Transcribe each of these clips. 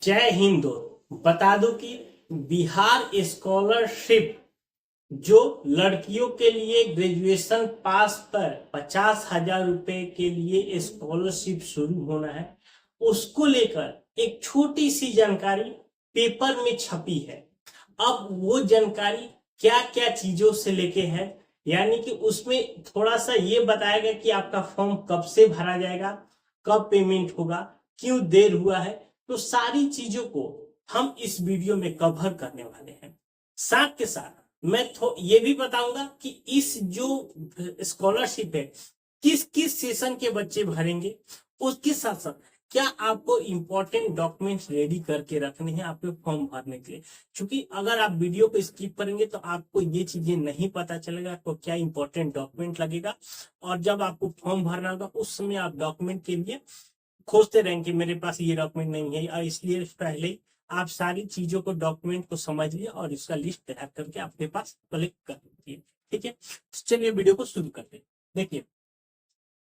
जय हिंद दोस्त। बता दूं कि बिहार स्कॉलरशिप जो लड़कियों के लिए ग्रेजुएशन पास पर 50,000 रुपए के लिए स्कॉलरशिप शुरू होना है, उसको लेकर एक छोटी सी जानकारी पेपर में छपी है। अब वो जानकारी क्या क्या चीजों से लेके है, यानी कि उसमें थोड़ा सा ये बताएगा कि आपका फॉर्म कब से भरा जाएगा, कब पेमेंट होगा, क्यों देर हुआ है। तो सारी चीजों को हम इस वीडियो में कवर करने वाले हैं। साथ के साथ मैं ये भी बताऊंगा कि इस जो स्कॉलरशिप है किस किस सेशन के बच्चे भरेंगे। उसके साथ साथ क्या आपको इंपॉर्टेंट डॉक्यूमेंट्स रेडी करके रखने हैं आपके फॉर्म भरने के लिए, क्योंकि अगर आप वीडियो को स्किप करेंगे तो आपको ये चीजें नहीं पता चलेगा आपको क्या इंपॉर्टेंट डॉक्यूमेंट लगेगा। और जब आपको फॉर्म भरना होगा उस समय आप डॉक्यूमेंट के लिए खोजते रहेंगे कि मेरे पास ये डॉक्यूमेंट नहीं है, और इसलिए पहले आप सारी चीजों को डॉक्यूमेंट को समझिए और इसका लिस्ट तैयार करके आपके पास कलेक्ट कर लीजिए। ठीक है, चलिए वीडियो को शुरू करते हैं। देखिए,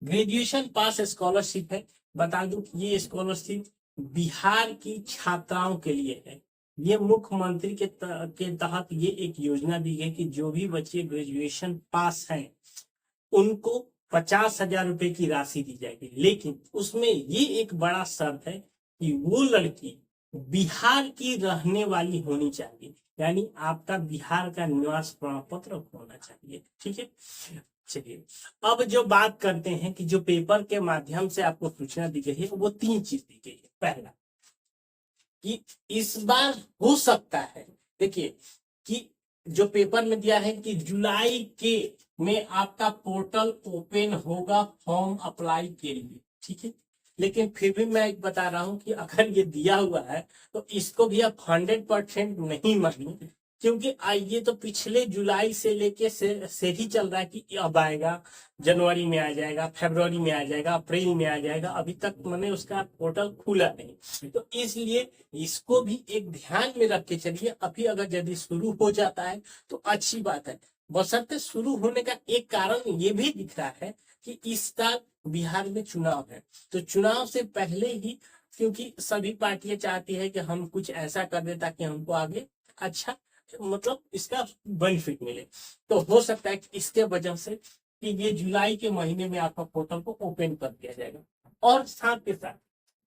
ग्रेजुएशन पास स्कॉलरशिप है। बता दूं कि ये स्कॉलरशिप बिहार की छात्राओं के लिए है। ये मुख्यमंत्री के तहत ये एक योजना दी गई कि जो भी बच्चे ग्रेजुएशन पास हैं उनको 50,000 रुपए की राशि दी जाएगी, लेकिन उसमें ये एक बड़ा शर्त है कि वो लड़की बिहार की रहने वाली होनी चाहिए, यानी आपका बिहार का निवास प्रमाण पत्र होना चाहिए। ठीक है, चलिए अब जो बात करते हैं कि जो पेपर के माध्यम से आपको सूचना दी गई है वो तीन चीज दी गई है। पहला कि इस बार हो सकता है, देखिए कि जो पेपर में दिया है कि जुलाई के में आपका पोर्टल ओपन होगा फॉर्म अप्लाई के लिए। ठीक है, लेकिन फिर भी मैं एक बता रहा हूं कि अगर ये दिया हुआ है तो इसको भी आप 100% नहीं मानिए, क्योंकि ये तो पिछले जुलाई से लेके से ही चल रहा है कि अब आएगा, जनवरी में आ जाएगा, फरवरी में आ जाएगा, अप्रैल में आ जाएगा, अभी तक मैंने उसका पोर्टल खुला नहीं। तो इसलिए इसको भी एक ध्यान में रख के चलिए। अभी अगर यदि शुरू हो जाता है तो अच्छी बात है, बशर्ते शुरू होने का एक कारण ये भी दिख रहा है कि इस साल बिहार में चुनाव है, तो चुनाव से पहले ही, क्योंकि सभी पार्टियां चाहती है कि हम कुछ ऐसा कर दे ताकि हमको आगे अच्छा मतलब इसका बेनिफिट मिले। तो हो सकता है कि इसके वजह से कि ये जुलाई के महीने में आपका पोर्टल को ओपन कर दिया जाएगा, और साथ के साथ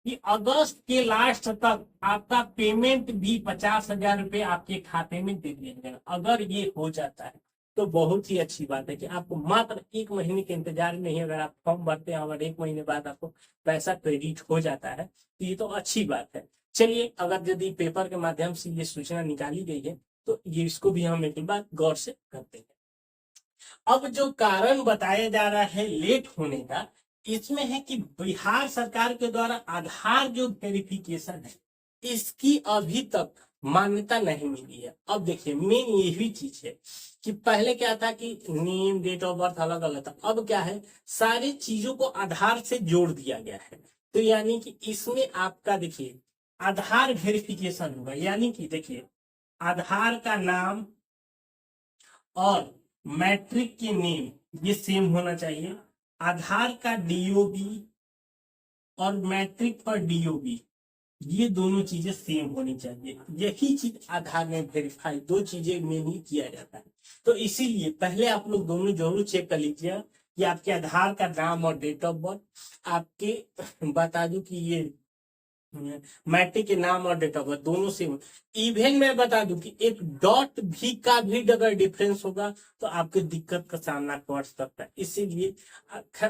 कि अगस्त के लास्ट तक आपका पेमेंट भी 50,000 रुपए आपके खाते में दे दिया जाएगा। अगर ये हो जाता है तो बहुत ही अच्छी बात है कि आपको मात्र एक महीने के इंतजार में ही अगर आप फॉर्म भरते हैं और एक महीने बाद आपको पैसा क्रेडिट हो जाता है तो ये तो अच्छी बात है। चलिए, अगर यदि पेपर के माध्यम से ये सूचना निकाली गई है तो ये इसको भी हम एक बार गौर से करते हैं। अब जो कारण बताया जा रहा है लेट होने का, इसमें है कि बिहार सरकार के द्वारा आधार जो वेरिफिकेशन है इसकी अभी तक मान्यता नहीं मिली है। अब देखिए, मेन यही चीज है कि पहले क्या था कि नेम डेट ऑफ बर्थ अलग अलग था, अब क्या है सारी चीजों को आधार से जोड़ दिया गया है। तो यानी कि इसमें आपका देखिए आधार वेरिफिकेशन होगा, यानी कि देखिए आधार का नाम और मैट्रिक के नेम ये सेम होना चाहिए। आधार का डीओबी और मैट्रिक पर डीओबी ये दोनों चीजें सेम होनी चाहिए। यही चीज आधार में वेरीफाई, दो चीजें में ही किया जाता है। तो इसीलिए पहले आप लोग दोनों जरूर चेक कर लीजिए कि आपके आधार का नाम और डेट ऑफ बर्थ आपके बता दूं कि ये मैट्रिक के नाम और डेट ऑफ बर्थ दोनों सेम। इवन मैं बता दूं कि एक डॉट भी का भी अगर डिफरेंस होगा तो आपको दिक्कत का सामना कर सकता है। इसीलिए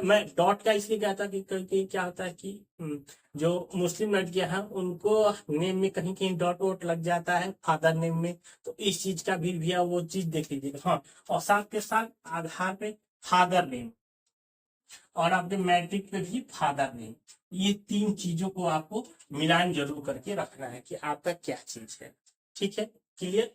मैं डॉट का इसलिए कहता कि क्या होता है कि जो मुस्लिम लड़कियां हैं उनको नेम में कहीं कहीं डॉट वोट लग जाता है फादर नेम में, तो इस चीज का भी भैया वो चीज देख लीजिएगा। हाँ, और साथ के साथ आधार पे फादर नेम और आपके मैट्रिक पे भी फादर नेम, ये तीन चीजों को आपको मिलान जरूर करके रखना है कि आपका क्या चीज है। ठीक है, क्लियर।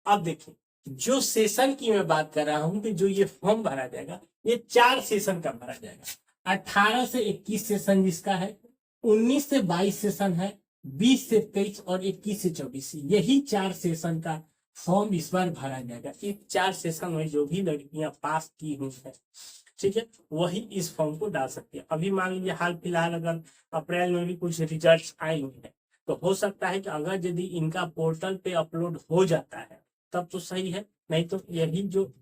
अब देखिए, जो सेशन की मैं बात कर रहा हूं कि जो ये फॉर्म भरा जाएगा ये 4 सेशन का भरा जाएगा। 18 से 21 सेशन जिसका है, 19 से 22 सेशन है, 20 से 23 और 21 से 24, यही 4 सेशन का फॉर्म इस बार भरा जाएगा। इस 4 सेशन में जो भी लड़कियां पास की हुई है, ठीक है, वही इस फॉर्म को डाल सकती है। अभी मान लीजिए हाल फिलहाल अगर अप्रैल में भी कुछ रिजल्ट आए हुए हैं तो हो सकता है कि अगर यदि इनका पोर्टल पे अपलोड हो जाता है तब तो सही है, नहीं तो यही जो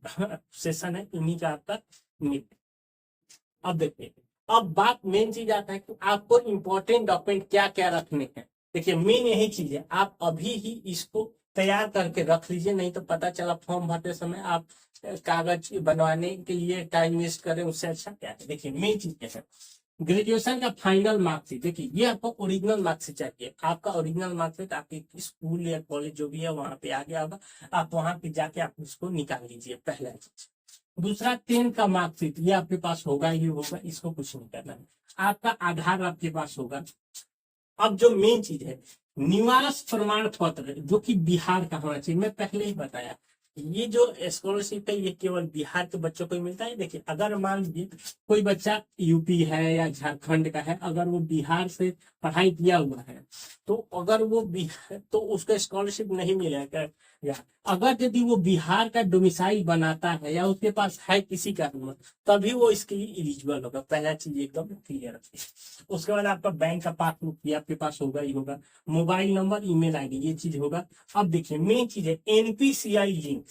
सेशन है इन्हीं का आपका मिल। अब देखिए, अब बात मेन चीज आता है कि आपको इंपॉर्टेंट डॉक्यूमेंट क्या क्या रखने हैं। देखिए मेन यही चीज है, आप अभी ही इसको तैयार करके रख लीजिए, नहीं तो पता चला फॉर्म भरते समय आप कागज बनवाने के लिए टाइम वेस्ट करें, उससे अच्छा क्या है। देखिए मेन चीज क्या है, ग्रेजुएशन का फाइनल मार्कशीट। देखिए ये आपको ओरिजिनल मार्कशीट चाहिए, आपका ओरिजिनल मार्कशीट आपके स्कूल या कॉलेज जो भी है वहां पे आ गया होगा, आप वहां पे जाके आप उसको निकाल लीजिए, पहला चीज। दूसरा 10 का मार्कशीट, ये आपके पास होगा ही होगा, इसको कुछ नहीं करना है। आपका आधार आपके पास होगा। अब जो मेन चीज है, निवास प्रमाण पत्र जो कि बिहार का होना चाहिए, मैं पहले ही बताया ये जो स्कॉलरशिप है ये केवल बिहार के बच्चों को ही मिलता है। देखिए अगर मान लीजिए कोई बच्चा यूपी है या झारखंड का है, अगर वो बिहार से पढ़ाई किया हुआ है तो अगर वो बिहार तो उसका स्कॉलरशिप नहीं मिलेगा। या अगर यदि वो बिहार का डोमिसाइल बनाता है या उसके पास है किसी का नंबर, तभी वो इसके लिए एलिजिबल होगा। पहला चीज एकदम क्लियर रखिए। उसके बाद आपका बैंक का पासबुक भी आपके पास होगा ही होगा, मोबाइल नंबर, ईमेल आईडी, ये चीज होगा। अब देखिए मेन चीज है एनपीसीआई लिंक,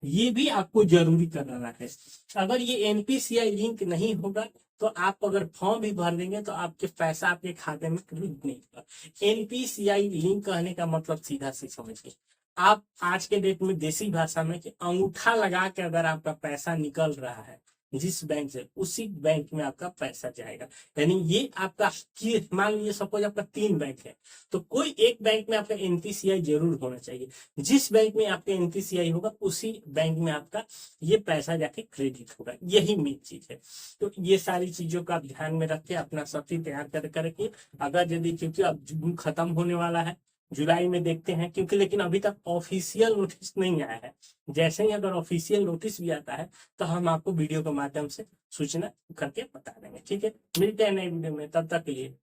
ये भी आपको जरूरी करना है। अगर ये एनपीसीआई लिंक नहीं होगा तो आप अगर फॉर्म भी भर देंगे तो आपके पैसा आपके खाते में क्रेडिट नहीं होगा। एनपीसीआई लिंक कहने का मतलब सीधा से समझिए, आप आज के डेट में देसी भाषा में कि अंगूठा लगा के अगर आपका पैसा निकल रहा है जिस बैंक से, उसी बैंक में आपका पैसा जाएगा। यानी ये आपका, मान लीजिए सपोज आपका 3 बैंक है तो कोई एक बैंक में आपका एनपीसीआई जरूर होना चाहिए। जिस बैंक में आपका एनपीसीआई होगा उसी बैंक में आपका ये पैसा जाके क्रेडिट होगा, यही मेन चीज है। तो ये सारी चीजों का आप ध्यान में रख के अपना सब चीज तैयार करके, अगर यदि, क्योंकि अब जून खत्म होने वाला है, जुलाई में देखते हैं, क्योंकि लेकिन अभी तक ऑफिशियल नोटिस नहीं आया है। जैसे ही अगर ऑफिशियल नोटिस भी आता है तो हम आपको वीडियो के माध्यम से सूचना करके बता देंगे। ठीक है, मिलते हैं नए वीडियो में, तब तक के लिए